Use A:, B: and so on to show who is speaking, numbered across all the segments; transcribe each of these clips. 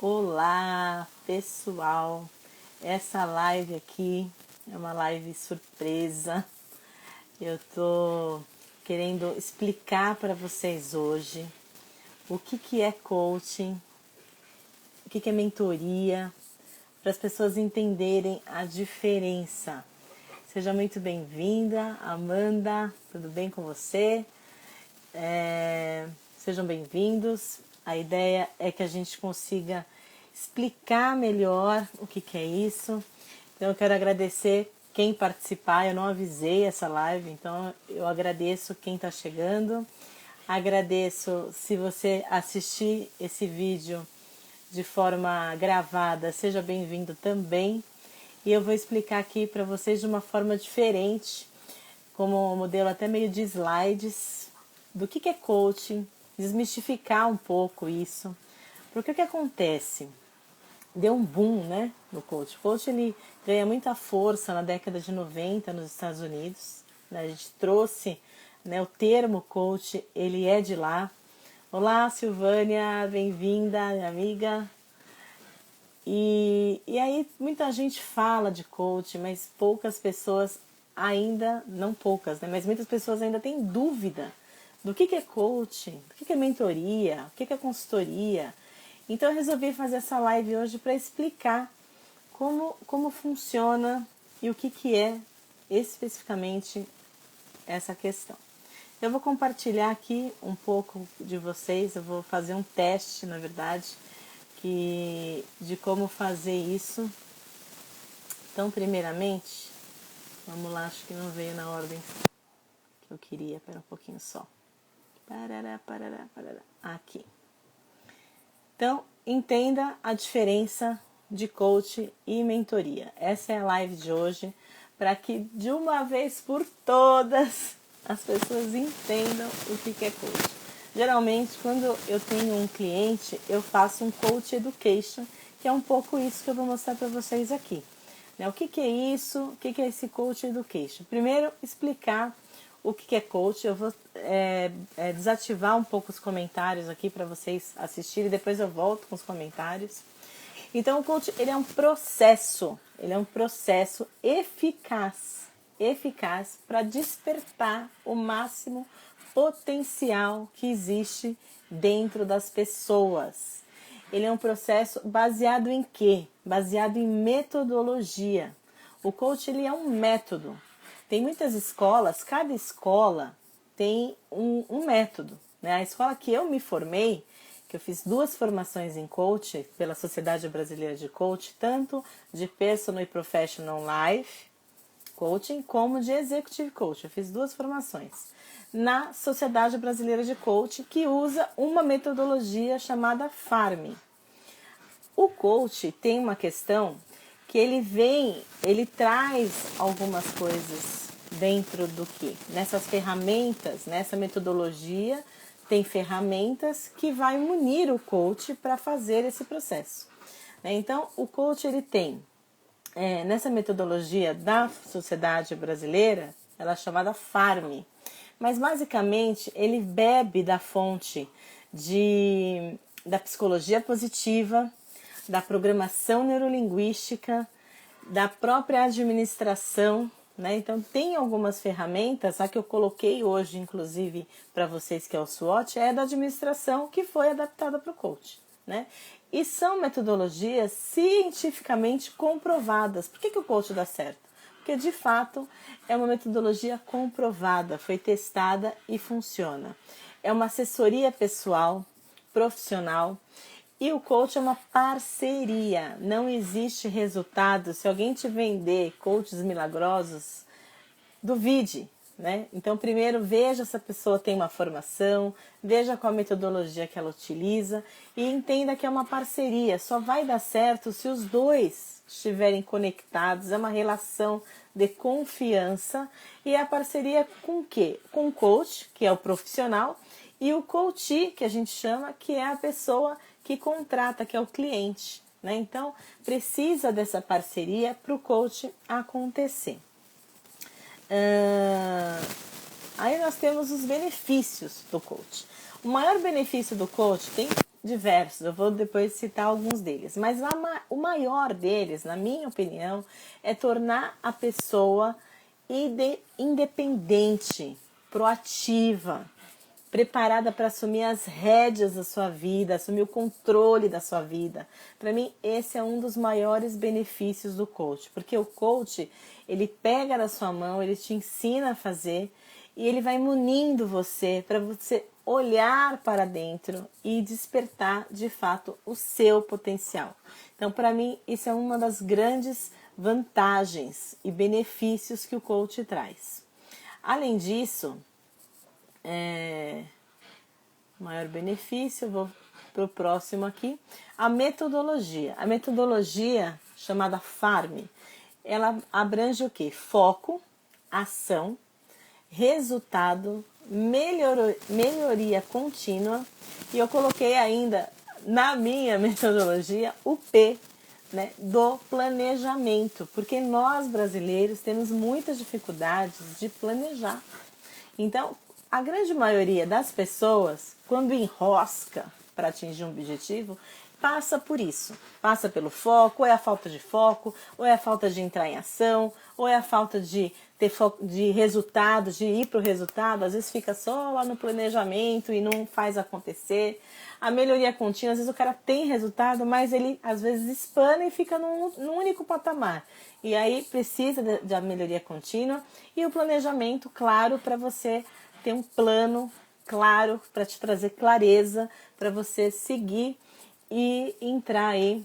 A: Olá, pessoal! Essa live aqui é uma live surpresa. Eu tô querendo explicar para vocês hoje o que é coaching, o que é mentoria, para as pessoas entenderem a diferença. Seja muito bem-vinda, Amanda, tudo bem com você? Sejam bem-vindos. A ideia é que a gente consiga explicar melhor o que é isso. Então eu quero agradecer quem participar. Eu não avisei essa live, então eu agradeço quem está chegando. Agradeço se você assistir esse vídeo de forma gravada, seja bem-vindo também. E eu vou explicar aqui para vocês de uma forma diferente, como um modelo até meio de slides, do que é coaching, desmistificar um pouco isso. Porque o que acontece? Deu um boom, né, no coaching. O coaching ele ganha muita força na década de 90 nos Estados Unidos. Né? A gente trouxe, né, o termo coach, ele é de lá. Olá, Silvânia, bem-vinda, minha amiga. E aí muita gente fala de coaching, mas poucas pessoas ainda, não poucas, né, mas muitas pessoas ainda têm dúvida do que é coaching, do que é mentoria, o que é consultoria. Então eu resolvi fazer essa live hoje para explicar como funciona e o que é especificamente essa questão. Eu vou compartilhar aqui um pouco de vocês, eu vou fazer um teste, na verdade, de como fazer isso. Então, primeiramente, vamos lá, acho que não veio na ordem que eu queria, espera um pouquinho só. Parará. Aqui. Então, entenda a diferença de coach e mentoria. Essa é a live de hoje, para que de uma vez por todas as pessoas entendam o que é coach. Geralmente, quando eu tenho um cliente, eu faço um coach education, que é um pouco isso que eu vou mostrar para vocês aqui. O que é isso? O que é esse coach education? Primeiro, explicar o que é coach. Eu vou desativar um pouco os comentários aqui para vocês assistirem, depois eu volto com os comentários. Então o coach ele é um processo eficaz para despertar o máximo potencial que existe dentro das pessoas. Ele é um processo baseado em quê? Baseado em metodologia. O coach ele é um método. Tem muitas escolas, cada escola tem um método. Né? A escola que eu me formei, que eu fiz 2 formações em coach pela Sociedade Brasileira de Coach, tanto de Personal e Professional Life Coaching, como de Executive Coach. Eu fiz 2 formações na Sociedade Brasileira de Coach, que usa uma metodologia chamada FARM. O coach tem uma questão que ele traz algumas coisas dentro do que? Nessas ferramentas, nessa metodologia, tem ferramentas que vai munir o coach para fazer esse processo. Então, o coach ele tem, nessa metodologia da Sociedade Brasileira, ela é chamada FARM, mas basicamente ele bebe da fonte da psicologia positiva, da programação neurolinguística, da própria administração, né? Então tem algumas ferramentas, a que eu coloquei hoje, inclusive, para vocês, que é o SWOT, é da administração que foi adaptada para o coach, né? E são metodologias cientificamente comprovadas. Por que o coach dá certo? Porque, de fato, é uma metodologia comprovada, foi testada e funciona. É uma assessoria pessoal, profissional, e o coach é uma parceria. Não existe resultado. Se alguém te vender coaches milagrosos, duvide. Né? Então, primeiro, veja se a pessoa tem uma formação, veja qual a metodologia que ela utiliza e entenda que é uma parceria. Só vai dar certo se os dois estiverem conectados. É uma relação de confiança e a parceria com o quê? Com o coach, que é o profissional, e o coachee, que a gente chama, que é a pessoa que contrata, que é o cliente. Né? Então, precisa dessa parceria para o coach acontecer. Aí nós temos os benefícios do coach. O maior benefício do coach, tem diversos, eu vou depois citar alguns deles, mas o maior deles, na minha opinião, é tornar a pessoa independente, proativa, preparada para assumir as rédeas da sua vida, assumir o controle da sua vida. Para mim, esse é um dos maiores benefícios do coach, porque o coach, ele pega na sua mão, ele te ensina a fazer e ele vai munindo você para você olhar para dentro e despertar de fato o seu potencial. Então, para mim, isso é uma das grandes vantagens e benefícios que o coach traz. Além disso, maior benefício, eu vou para o próximo aqui, a metodologia. A metodologia chamada FARM, ela abrange o quê? Foco, ação, resultado, melhoria contínua, e eu coloquei ainda na minha metodologia o P, né, do planejamento, porque nós brasileiros temos muitas dificuldades de planejar. Então, a grande maioria das pessoas, quando enrosca para atingir um objetivo, passa por isso. Passa pelo foco, ou é a falta de foco, ou é a falta de entrar em ação, ou é a falta de ter foco de resultado, de ir para o resultado. Às vezes fica só lá no planejamento e não faz acontecer. A melhoria contínua, às vezes o cara tem resultado, mas ele às vezes espana e fica num único patamar. E aí precisa da melhoria contínua e o planejamento, claro, para você ter um plano claro, para te trazer clareza, para você seguir e entrar aí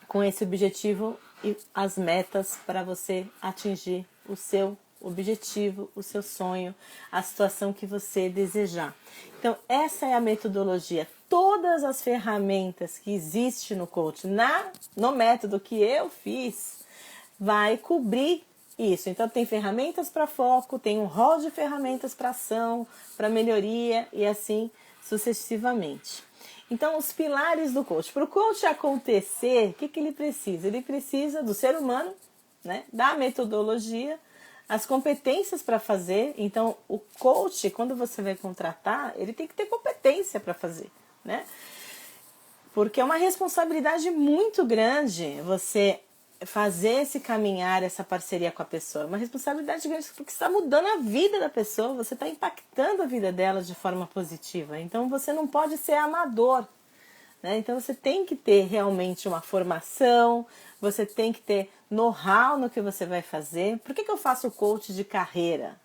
A: com esse objetivo e as metas para você atingir o seu objetivo, o seu sonho, a situação que você desejar. Então, essa é a metodologia. Todas as ferramentas que existem no coaching, no método que eu fiz, vai cobrir isso. Então, tem ferramentas para foco, tem um rol de ferramentas para ação, para melhoria e assim sucessivamente. Então, os pilares do coach. Para o coach acontecer, o que ele precisa? Ele precisa do ser humano, né? Da metodologia, as competências para fazer. Então, o coach, quando você vai contratar, ele tem que ter competência para fazer, né? Porque é uma responsabilidade muito grande você fazer esse caminhar, essa parceria com a pessoa. É uma responsabilidade grande porque você está mudando a vida da pessoa, você está impactando a vida dela de forma positiva. Então você não pode ser amador, né? Então você tem que ter realmente uma formação, você tem que ter know-how no que você vai fazer. Por que eu faço coach de carreira?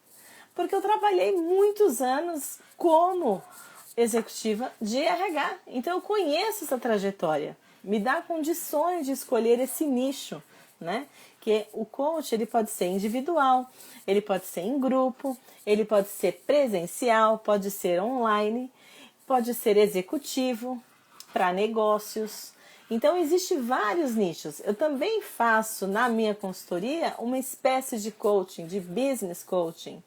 A: Porque eu trabalhei muitos anos como executiva de RH, então eu conheço essa trajetória, me dá condições de escolher esse nicho, né? Que o coach, ele pode ser individual, ele pode ser em grupo, ele pode ser presencial, pode ser online, pode ser executivo, para negócios. Então, existe vários nichos. Eu também faço na minha consultoria uma espécie de coaching, de business coaching.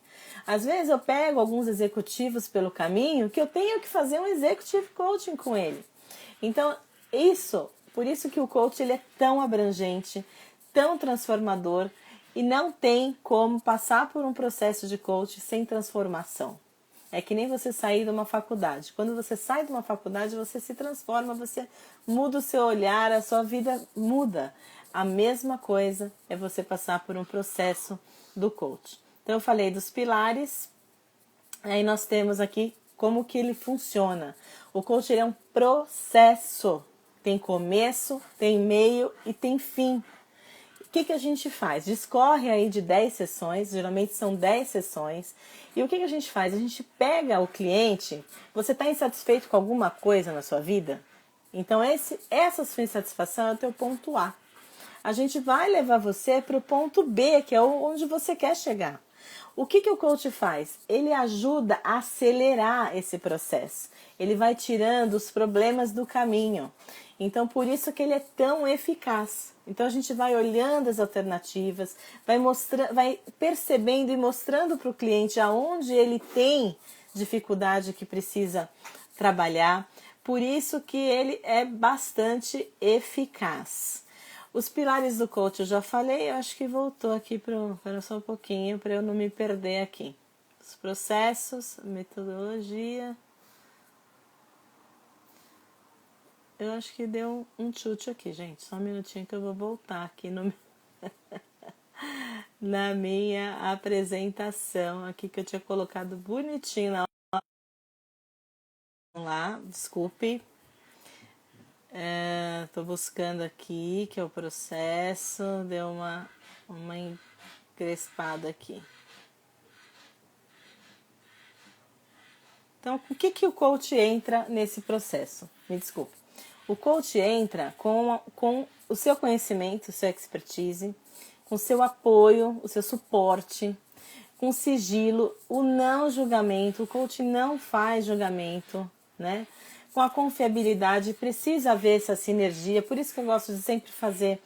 A: Às vezes eu pego alguns executivos pelo caminho que eu tenho que fazer um executive coaching com ele. Então, por isso que o coach ele é tão abrangente, tão transformador e não tem como passar por um processo de coaching sem transformação. É que nem você sair de uma faculdade. Quando você sai de uma faculdade, você se transforma, você muda o seu olhar, a sua vida muda. A mesma coisa é você passar por um processo do coach. Então, eu falei dos pilares, aí nós temos aqui como que ele funciona. O coach ele é um processo. Tem começo, tem meio e tem fim. O que a gente faz? Discorre aí de 10 sessões, geralmente são 10 sessões. E o que a gente faz? A gente pega o cliente, você está insatisfeito com alguma coisa na sua vida? Então essa sua insatisfação é o teu ponto A. A gente vai levar você para o ponto B, que é onde você quer chegar. O que o coach faz? Ele ajuda a acelerar esse processo. Ele vai tirando os problemas do caminho. Então, por isso que ele é tão eficaz. Então, a gente vai olhando as alternativas, vai percebendo e mostrando para o cliente aonde ele tem dificuldade que precisa trabalhar. Por isso que ele é bastante eficaz. Os pilares do coach eu já falei, eu acho que voltou aqui para só um pouquinho, para eu não me perder aqui. Os processos, metodologia. Eu acho que deu um chute aqui, gente. Só um minutinho que eu vou voltar aqui no na minha apresentação aqui que eu tinha colocado bonitinho lá. Desculpe. Tô buscando aqui que é o processo. Deu uma encrespada aqui. Então, o que o coach entra nesse processo? Me desculpe. O coach entra com o seu conhecimento, o seu expertise, com o seu apoio, o seu suporte, com sigilo, o não julgamento. O coach não faz julgamento, né? Com a confiabilidade, precisa haver essa sinergia. Por isso que eu gosto de sempre fazer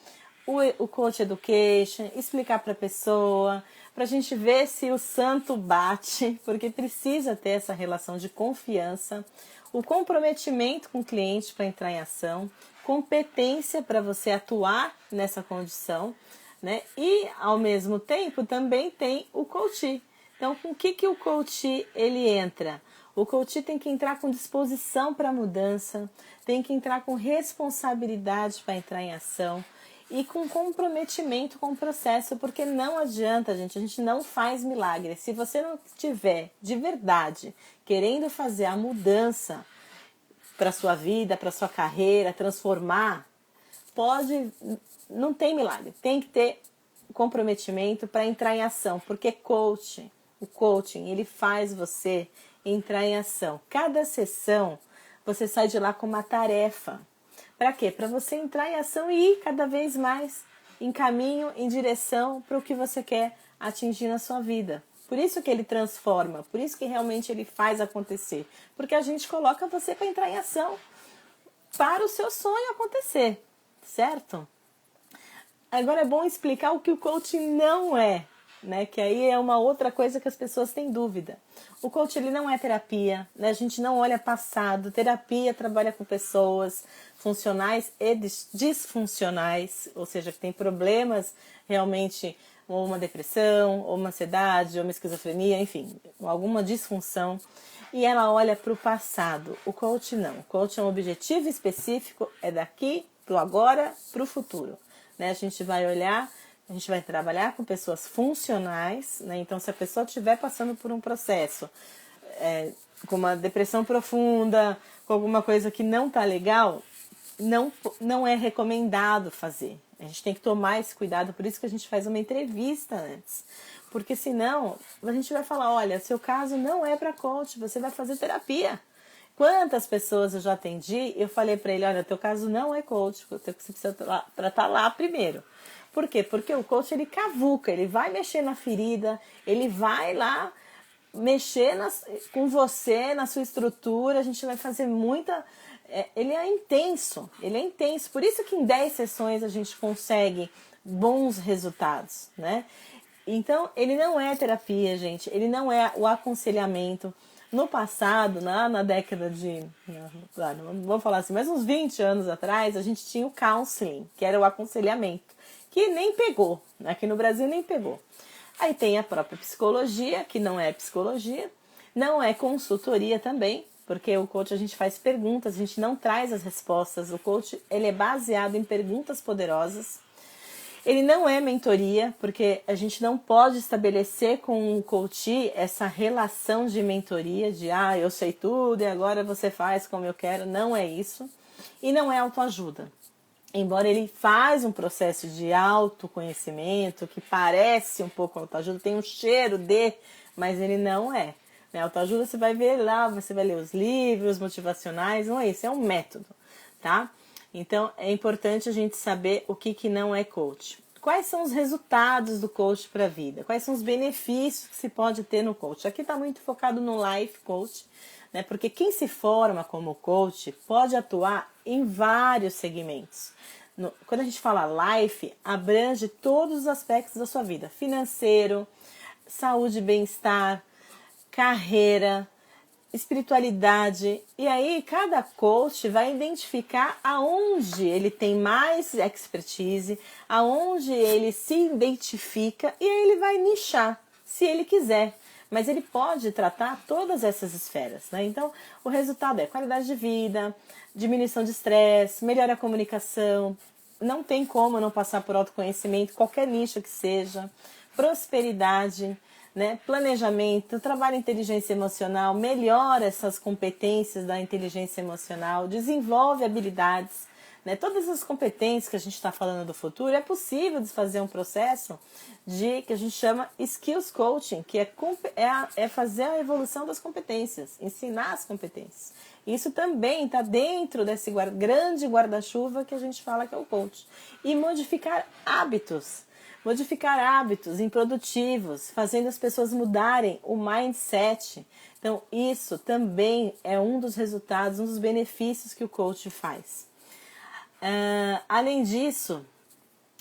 A: o coach education, explicar para a pessoa, para a gente ver se o santo bate, porque precisa ter essa relação de confiança, o comprometimento com o cliente para entrar em ação, competência para você atuar nessa condição, né? E ao mesmo tempo também tem o coach. Então, com o que o coach ele entra? O coach tem que entrar com disposição para a mudança, tem que entrar com responsabilidade para entrar em ação e com comprometimento com o processo, porque não adianta, gente, a gente não faz milagre. Se você não estiver de verdade querendo fazer a mudança para sua vida, para sua carreira, transformar, não tem milagre. Tem que ter comprometimento para entrar em ação, porque o coaching, ele faz você entrar em ação. Cada sessão, você sai de lá com uma tarefa. Para quê? Para você entrar em ação e ir cada vez mais em caminho, em direção para o que você quer atingir na sua vida. Por isso que ele transforma, por isso que realmente ele faz acontecer. Porque a gente coloca você para entrar em ação, para o seu sonho acontecer, certo? Agora é bom explicar o que o coaching não é, né? Que aí é uma outra coisa que as pessoas têm dúvida. O coach ele não é terapia, né? A gente não olha passado. Terapia trabalha com pessoas funcionais e disfuncionais, ou seja, que tem problemas realmente, ou uma depressão, ou uma ansiedade, ou uma esquizofrenia, enfim, alguma disfunção. E ela olha para o passado. O coach não. O coach é um objetivo específico, é daqui para o agora, para o futuro. Né? A gente vai olhar, a gente vai trabalhar com pessoas funcionais, né? Então se a pessoa estiver passando por um processo com uma depressão profunda, com alguma coisa que não está legal, não é recomendado fazer. A gente tem que tomar esse cuidado, por isso que a gente faz uma entrevista antes. Porque senão a gente vai falar, olha, seu caso não é para coach, você vai fazer terapia. Quantas pessoas eu já atendi, eu falei para ele, olha, teu caso não é coach, você precisa tratar lá primeiro. Por quê? Porque o coach ele cavuca, ele vai mexer na ferida, ele vai lá mexer com você, na sua estrutura, a gente vai fazer muita... ele é intenso. Por isso que em 10 sessões a gente consegue bons resultados, né? Então, ele não é terapia, gente, ele não é o aconselhamento. No passado, na década de, não vou falar assim, mas uns 20 anos atrás, a gente tinha o counseling, que era o aconselhamento, que nem pegou, aqui no Brasil nem pegou. Aí tem a própria psicologia, que não é psicologia, não é consultoria também, porque o coach a gente faz perguntas, a gente não traz as respostas. O coach ele é baseado em perguntas poderosas. Ele não é mentoria, porque a gente não pode estabelecer com o coach essa relação de mentoria, de eu sei tudo e agora você faz como eu quero. Não é isso. E não é autoajuda. Embora ele faz um processo de autoconhecimento, que parece um pouco autoajuda, tem um cheiro mas ele não é. Né? Autoajuda você vai ver lá, você vai ler os livros motivacionais, não é isso, é um método, tá? Então, é importante a gente saber o que não é coach. Quais são os resultados do coach para a vida? Quais são os benefícios que se pode ter no coach? Aqui está muito focado no life coach, né? Porque quem se forma como coach pode atuar em vários segmentos. Quando a gente fala life, abrange todos os aspectos da sua vida. Financeiro, saúde e bem-estar, carreira, espiritualidade. E aí cada coach vai identificar aonde ele tem mais expertise, aonde ele se identifica e aí ele vai nichar, se ele quiser. mas ele pode tratar todas essas esferas, né? Então, o resultado é qualidade de vida, diminuição de estresse, melhora a comunicação, não tem como não passar por autoconhecimento, qualquer nicho que seja, prosperidade, né? Planejamento, trabalho em inteligência emocional, melhora essas competências da inteligência emocional, desenvolve habilidades, né? Todas as competências que a gente está falando do futuro, é possível fazer um processo que a gente chama Skills Coaching, que é fazer a evolução das competências, ensinar as competências. Isso também está dentro desse grande guarda-chuva que a gente fala que é o coach. E modificar hábitos improdutivos, fazendo as pessoas mudarem o mindset. Então, isso também é um dos resultados, um dos benefícios que o coach faz. Além disso,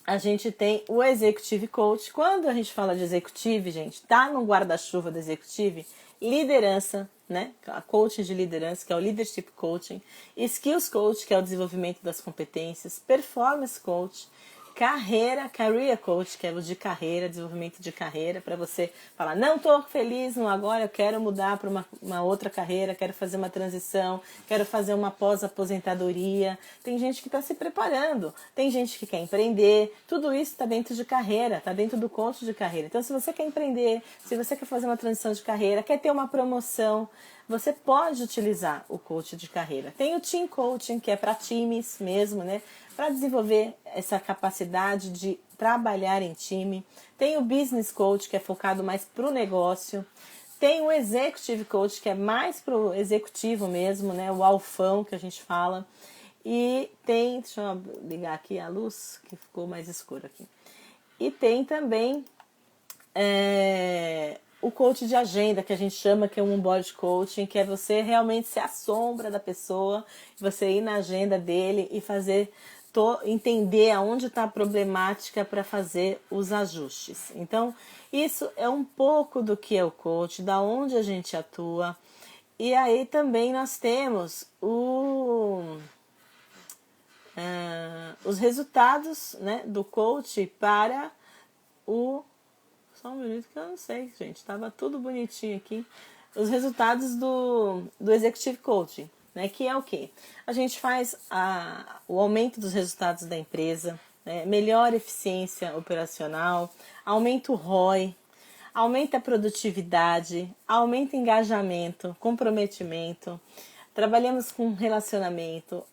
A: a gente tem o Executive Coach. Quando a gente fala de Executive, gente, tá no guarda-chuva do Executive, liderança, né? A coaching de liderança, que é o Leadership Coaching, Skills Coach, que é o desenvolvimento das competências, Performance Coach, Career Coach, que é o de carreira, desenvolvimento de carreira, para você falar, não estou feliz no agora, eu quero mudar para uma outra carreira, quero fazer uma transição, quero fazer uma pós-aposentadoria. Tem gente que está se preparando, tem gente que quer empreender, tudo isso está dentro de carreira, está dentro do coach de carreira. Então, se você quer empreender, se você quer fazer uma transição de carreira, quer ter uma promoção, você pode utilizar o coach de carreira. Tem o Team Coaching, que é para times mesmo, né? Para desenvolver essa capacidade de trabalhar em time. Tem o Business Coach, que é focado mais para o negócio. Tem o Executive Coach, que é mais para o executivo mesmo, né? O alfão que a gente fala. E tem, deixa eu ligar aqui a luz, que ficou mais escuro aqui. E tem também o coach de agenda, que a gente chama que é um onboard coaching, que é você realmente ser a sombra da pessoa, você ir na agenda dele e entender aonde está a problemática para fazer os ajustes. Então, isso é um pouco do que é o coach, da onde a gente atua. E aí também nós temos os resultados, né, do coach para o... Só um minuto que eu não sei, gente. Estava tudo bonitinho aqui. Os resultados do Executive Coaching, né? Que é o quê? A gente faz o aumento dos resultados da empresa, né? Melhora a eficiência operacional, aumenta o ROI, aumenta a produtividade, aumenta o engajamento, comprometimento. Trabalhamos com relacionamento,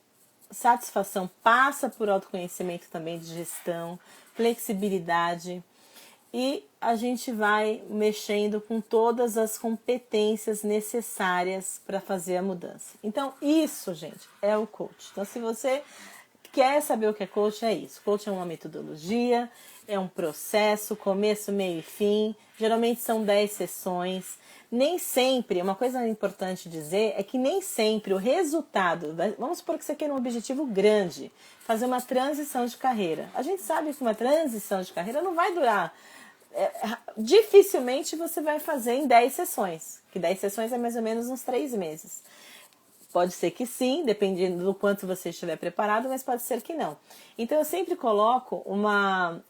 A: satisfação, passa por autoconhecimento também de gestão, flexibilidade. E a gente vai mexendo com todas as competências necessárias para fazer a mudança. Então, isso, gente, é o coach. Então, se você quer saber o que é coach, é isso. Coach é uma metodologia, é um processo, começo, meio e fim. Geralmente são 10 sessões. Nem sempre, uma coisa importante dizer é que nem sempre o resultado, vamos supor que você queira um objetivo grande, fazer uma transição de carreira. A gente sabe que uma transição de carreira não vai durar, dificilmente você vai fazer em 10 sessões, que 10 sessões é mais ou menos uns 3 meses. Pode ser que sim, dependendo do quanto você estiver preparado, mas pode ser que não. Então eu sempre coloco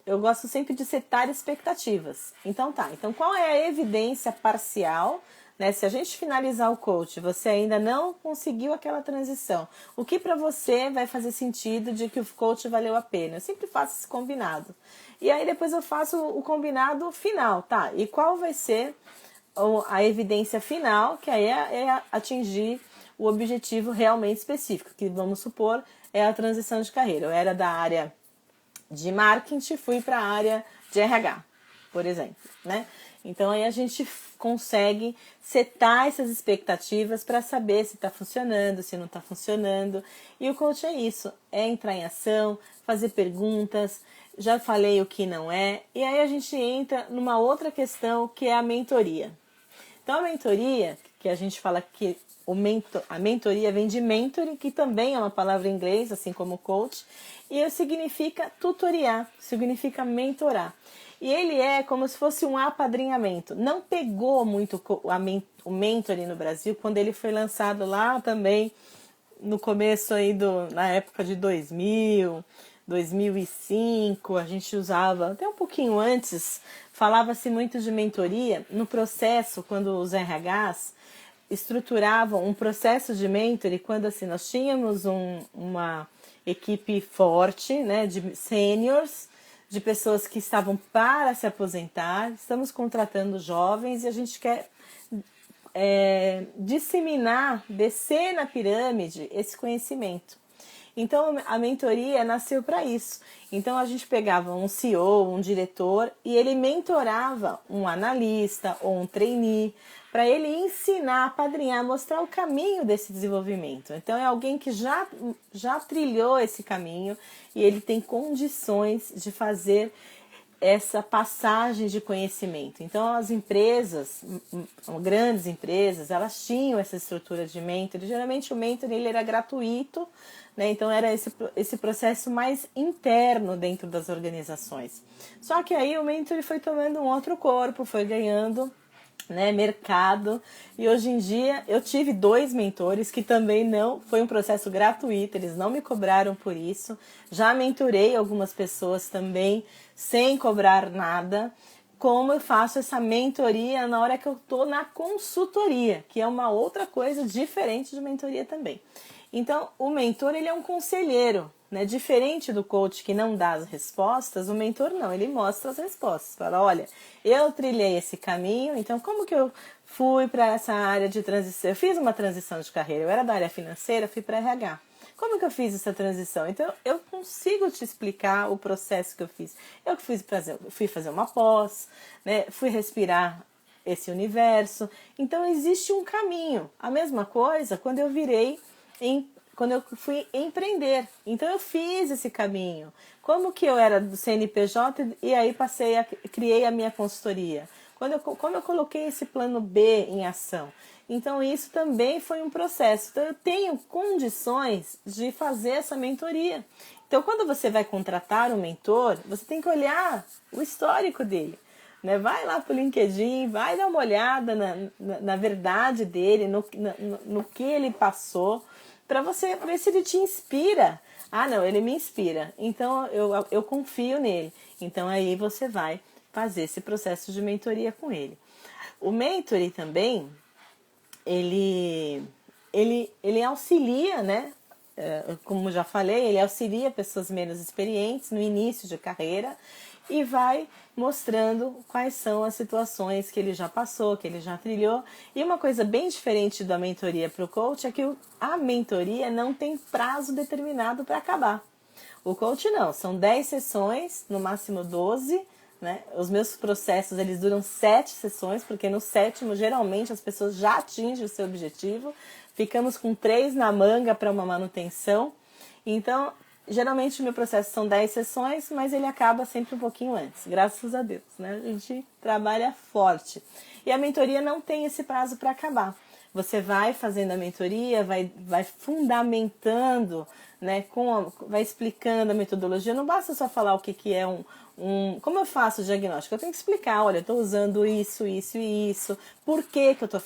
A: eu gosto sempre de setar expectativas. Então então qual é a evidência parcial, né? Se a gente finalizar o coach, você ainda não conseguiu aquela transição, o que para você vai fazer sentido de que o coach valeu a pena? Eu sempre faço esse combinado. E aí depois eu faço o combinado final, tá? E qual vai ser a evidência final, que aí é atingir o objetivo realmente específico, que vamos supor é a transição de carreira. Eu era da área de marketing, fui para a área de RH, por exemplo, né? Então aí a gente consegue setar essas expectativas para saber se está funcionando, se não está funcionando. E o coach é isso, é entrar em ação, fazer perguntas, já falei o que não é, e aí a gente entra numa outra questão que é a mentoria. Então a mentoria, que a gente fala que a mentoria vem de mentoring, que também é uma palavra em inglês, assim como coach, e significa tutoriar, significa mentorar. E ele é como se fosse um apadrinhamento. Não pegou muito o mentoring no Brasil quando ele foi lançado lá também no começo aí na época de 2000, 2005, a gente usava até um pouquinho antes, falava-se muito de mentoria no processo, quando os RHs estruturavam um processo de mentoring, quando assim, nós tínhamos uma equipe forte, né, de sêniors, de pessoas que estavam para se aposentar, estamos contratando jovens e a gente quer disseminar, descer na pirâmide esse conhecimento. Então a mentoria nasceu para isso. Então a gente pegava um CEO, um diretor, e ele mentorava um analista ou um trainee para ele ensinar, apadrinhar, mostrar o caminho desse desenvolvimento. Então é alguém que já trilhou esse caminho e ele tem condições de fazer essa passagem de conhecimento. Então as empresas, grandes empresas, elas tinham essa estrutura de mentor. Geralmente o mentor ele era gratuito, né? Então era esse processo mais interno dentro das organizações. Só que aí o mentor foi tomando um outro corpo, foi ganhando, né, mercado, e hoje em dia eu tive 2 mentores que também não foi um processo gratuito, eles não me cobraram por isso. Já mentorei algumas pessoas também sem cobrar nada. Como eu faço essa mentoria na hora que eu estou na consultoria, que é uma outra coisa diferente de mentoria também. Então, o mentor ele é um conselheiro, né? Diferente do coach que não dá as respostas, o mentor não, ele mostra as respostas. Fala, olha, eu trilhei esse caminho, então como que eu fui para essa área de transição? Eu fiz uma transição de carreira, eu era da área financeira, fui para RH. Como que eu fiz essa transição? Então, eu consigo te explicar o processo que eu fiz. Eu fui fazer uma pós, né? Fui respirar esse universo. Então, existe um caminho. A mesma coisa quando eu quando eu fui empreender. Então eu fiz esse caminho. Como que eu era do CNPJ e aí criei a minha consultoria? Como eu coloquei esse plano B em ação? Então isso também foi um processo. Então eu tenho condições de fazer essa mentoria. Então quando você vai contratar um mentor, você tem que olhar o histórico dele. Né? Vai lá pro LinkedIn, vai dar uma olhada na verdade dele, no que ele passou, para você ver se ele te inspira. Ah, não, ele me inspira. Então eu confio nele. Então aí você vai fazer esse processo de mentoria com ele. O mentoring também, ele auxilia, né? Como já falei, ele auxilia pessoas menos experientes no início de carreira e vai mostrando quais são as situações que ele já passou, que ele já trilhou. E uma coisa bem diferente da mentoria para o coach é que a mentoria não tem prazo determinado para acabar. O coach não, são 10 sessões, no máximo 12, né? Os meus processos eles duram 7 sessões, porque no 7º geralmente as pessoas já atingem o seu objetivo. Ficamos com 3 na manga para uma manutenção. Então, geralmente o meu processo são 10 sessões, mas ele acaba sempre um pouquinho antes, graças a Deus, né? A gente trabalha forte. E a mentoria não tem esse prazo para acabar. Você vai fazendo a mentoria, vai fundamentando, né? Vai explicando a metodologia. Não basta só falar o que é como eu faço o diagnóstico? Eu tenho que explicar, olha, eu estou usando isso, isso e isso. Por que eu estou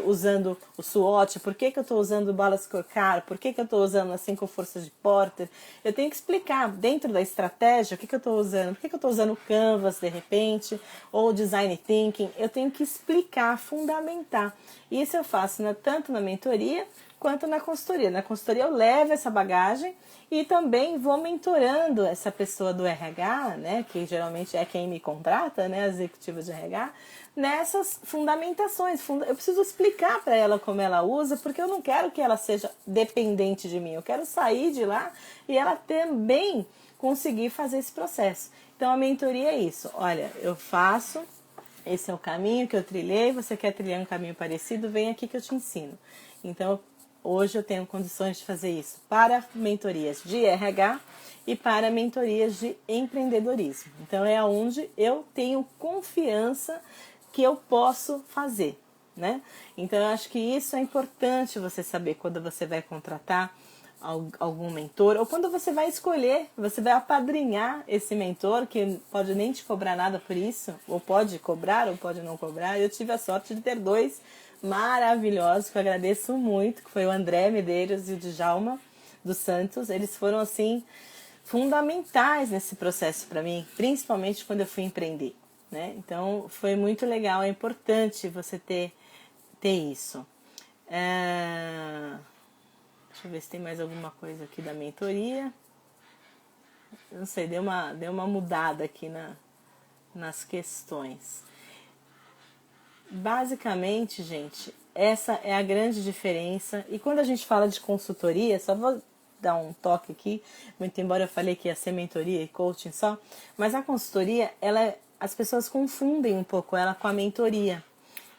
A: usando o SWOT? Por que eu estou usando o Balanced Scorecard? Por que eu estou usando as 5 forças de Porter? Eu tenho que explicar dentro da estratégia o que eu estou usando. Por que eu estou usando o Canvas de repente? Ou Design Thinking? Eu tenho que explicar, fundamentar. Isso eu faço tanto na mentoria quanto na consultoria. Na consultoria eu levo essa bagagem e também vou mentorando essa pessoa do RH, né, que geralmente é quem me contrata, né, as executivas de RH, nessas fundamentações. Eu preciso explicar para ela como ela usa, porque eu não quero que ela seja dependente de mim. Eu quero sair de lá e ela também conseguir fazer esse processo. Então a mentoria é isso. Olha, eu faço, esse é o caminho que eu trilhei, você quer trilhar um caminho parecido, vem aqui que eu te ensino. Então, hoje eu tenho condições de fazer isso para mentorias de RH e para mentorias de empreendedorismo. Então é onde eu tenho confiança que eu posso fazer, né? Então eu acho que isso é importante você saber quando você vai contratar algum mentor ou quando você vai escolher, você vai apadrinhar esse mentor que pode nem te cobrar nada por isso, ou pode cobrar ou pode não cobrar. Eu tive a sorte de ter 2 maravilhosos, que eu agradeço muito, que foi o André Medeiros e o Djalma dos Santos. Eles foram, assim, fundamentais nesse processo para mim, principalmente quando eu fui empreender. né? Então foi muito legal, é importante você ter isso. Deixa eu ver se tem mais alguma coisa aqui da mentoria. Não sei, deu uma mudada aqui nas questões. Basicamente, gente, essa é a grande diferença. E quando a gente fala de consultoria, só vou dar um toque aqui, muito embora eu falei que ia ser mentoria e coaching só, mas a consultoria, as pessoas confundem um pouco ela com a mentoria.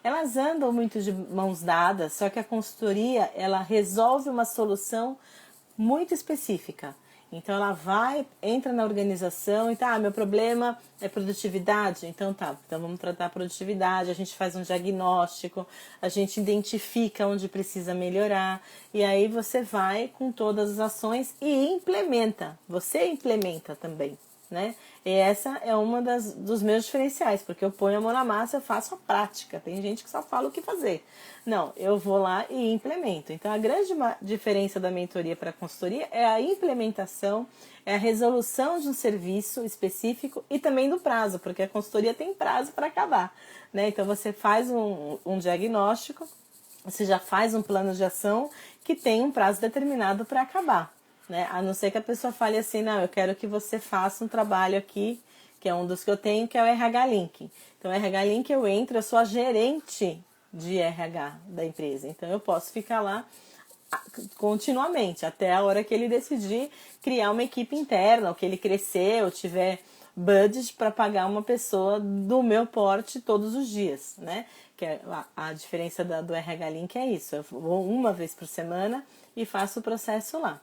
A: Elas andam muito de mãos dadas, só que a consultoria, ela resolve uma solução muito específica. Então ela entra na organização e tá, meu problema é produtividade, então tá, então vamos tratar a produtividade, a gente faz um diagnóstico, a gente identifica onde precisa melhorar, e aí você vai com todas as ações e implementa, você implementa também, né? E essa é uma dos meus diferenciais, porque eu ponho a mão na massa, eu faço a prática. Tem gente que só fala o que fazer. Não, eu vou lá e implemento. Então, a grande diferença da mentoria para a consultoria é a implementação, é a resolução de um serviço específico e também do prazo, porque a consultoria tem prazo para acabar, né? Então, você faz um diagnóstico, você já faz um plano de ação que tem um prazo determinado para acabar. Né? A não ser que a pessoa fale assim, não, eu quero que você faça um trabalho aqui, que é um dos que eu tenho, que é o RH Link. Então, o RH Link eu entro, eu sou a gerente de RH da empresa. Então, eu posso ficar lá continuamente, até a hora que ele decidir criar uma equipe interna, ou que ele crescer, ou tiver budget para pagar uma pessoa do meu porte todos os dias, né? Que a diferença do RH Link é isso, eu vou uma vez por semana e faço o processo lá.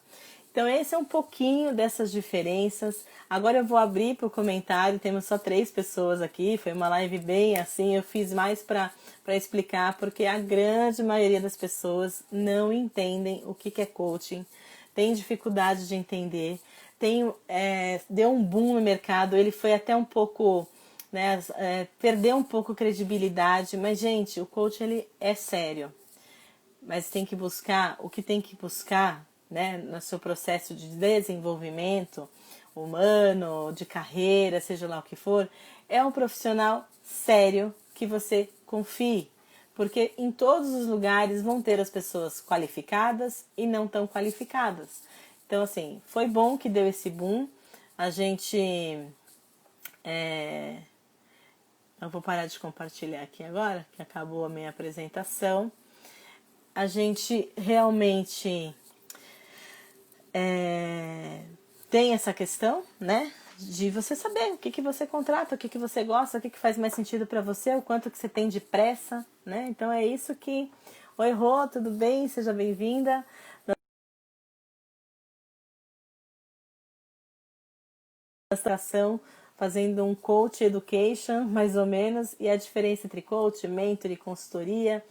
A: Então esse é um pouquinho dessas diferenças. Agora eu vou abrir para o comentário, temos só 3 pessoas aqui, foi uma live bem assim, eu fiz mais para explicar, porque a grande maioria das pessoas não entendem o que é coaching, tem dificuldade de entender, deu um boom no mercado, ele foi até um pouco, né, perdeu um pouco credibilidade, mas gente, o coaching ele é sério, mas tem que buscar o que tem que buscar, né, no seu processo de desenvolvimento humano, de carreira, seja lá o que for, é um profissional sério que você confie, porque em todos os lugares vão ter as pessoas qualificadas e não tão qualificadas. Então, assim, foi bom que deu esse boom. A gente... Eu vou parar de compartilhar aqui agora, que acabou a minha apresentação. A gente realmente tem essa questão, né? De você saber o que você contrata, o que você gosta, o que faz mais sentido para você, o quanto que você tem de pressa, né? Então é isso que... Oi, Rô, tudo bem? Seja bem-vinda. Fazendo um coach education, mais ou menos, e a diferença entre coach, mentor e consultoria.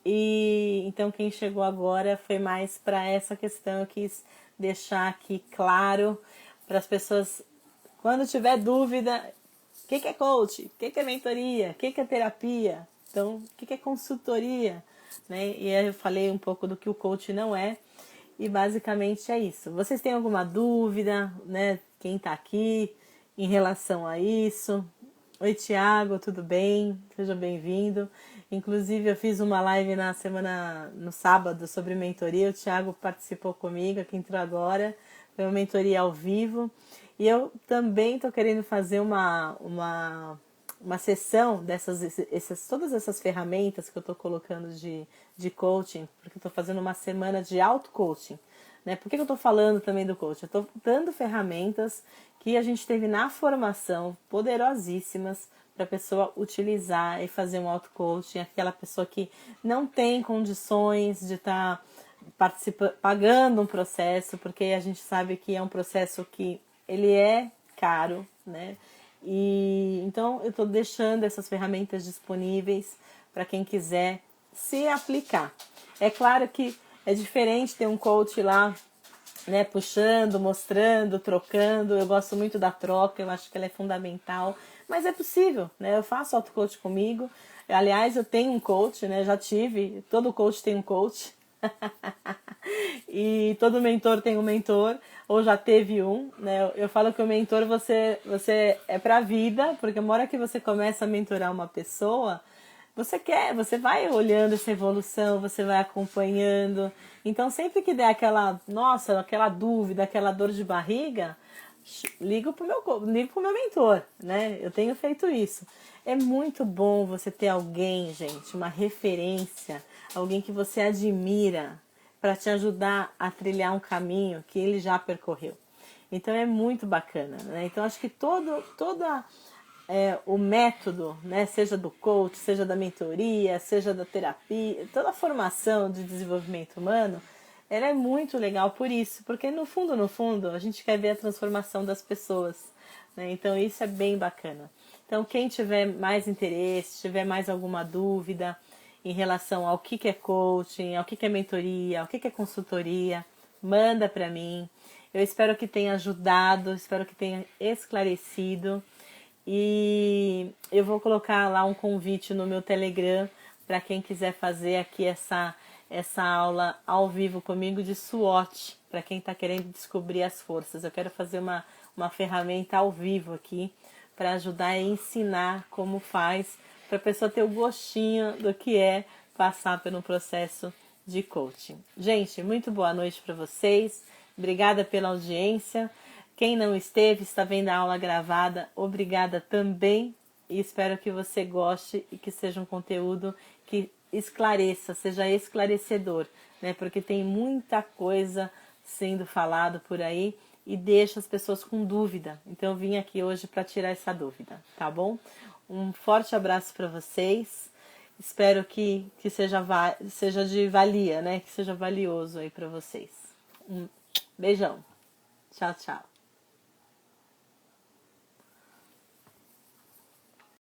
A: E então quem chegou agora foi mais para essa questão, eu quis deixar aqui claro para as pessoas, quando tiver dúvida, o que é coach, o que é mentoria, o que é terapia, então o que é consultoria, né? E aí eu falei um pouco do que o coach não é, e basicamente é isso. Vocês têm alguma dúvida, né? Quem está aqui em relação a isso? Oi, Tiago, tudo bem? Seja bem-vindo. Inclusive, eu fiz uma live no sábado, sobre mentoria. O Tiago participou comigo, que entrou agora. Foi uma mentoria ao vivo. E eu também estou querendo fazer uma sessão todas essas ferramentas que eu estou colocando de coaching, porque eu estou fazendo uma semana de auto-coaching. Né? Por que eu estou falando também do coaching? Eu estou dando ferramentas que a gente teve na formação, poderosíssimas, para a pessoa utilizar e fazer um auto-coaching, aquela pessoa que não tem condições de estar pagando um processo, porque a gente sabe que é um processo que ele é caro, né? E então eu estou deixando essas ferramentas disponíveis para quem quiser se aplicar. É claro que é diferente ter um coach lá, né, puxando, mostrando, trocando. Eu gosto muito da troca, eu acho que ela é fundamental, mas é possível, né? Eu faço auto-coach comigo. Aliás, eu tenho um coach, né? Já tive, todo coach tem um coach. E todo mentor tem um mentor, ou já teve um, né? Eu falo que o mentor você é pra vida, porque uma hora que você começa a mentorar uma pessoa, você vai olhando essa evolução, você vai acompanhando. Então sempre que der aquela dúvida, aquela dor de barriga, ligo pro meu mentor, né? Eu tenho feito isso. É muito bom você ter alguém, gente, uma referência, alguém que você admira para te ajudar a trilhar um caminho que ele já percorreu. Então é muito bacana, né? Então acho que toda o método, né, seja do coach, seja da mentoria, seja da terapia, toda a formação de desenvolvimento humano, ela é muito legal por isso, porque no fundo, a gente quer ver a transformação das pessoas, né? Então isso é bem bacana. Então quem tiver mais interesse, tiver mais alguma dúvida em relação ao que é coaching, ao que é mentoria, ao que é consultoria, manda para mim. Eu espero que tenha ajudado, espero que tenha esclarecido. E eu vou colocar lá um convite no meu Telegram para quem quiser fazer aqui essa aula ao vivo comigo de SWOT, para quem está querendo descobrir as forças. Eu quero fazer uma ferramenta ao vivo aqui para ajudar a ensinar como faz, para a pessoa ter o gostinho do que é passar pelo processo de coaching. Gente, muito boa noite para vocês. Obrigada pela audiência. Quem não esteve, está vendo a aula gravada, obrigada também. E espero que você goste e que seja um conteúdo que esclareça, seja esclarecedor, né? Porque tem muita coisa sendo falado por aí e deixa as pessoas com dúvida. Então eu vim aqui hoje para tirar essa dúvida, tá bom? Um forte abraço para vocês. Espero que seja de valia, né? Que seja valioso aí para vocês. Um beijão. Tchau, tchau.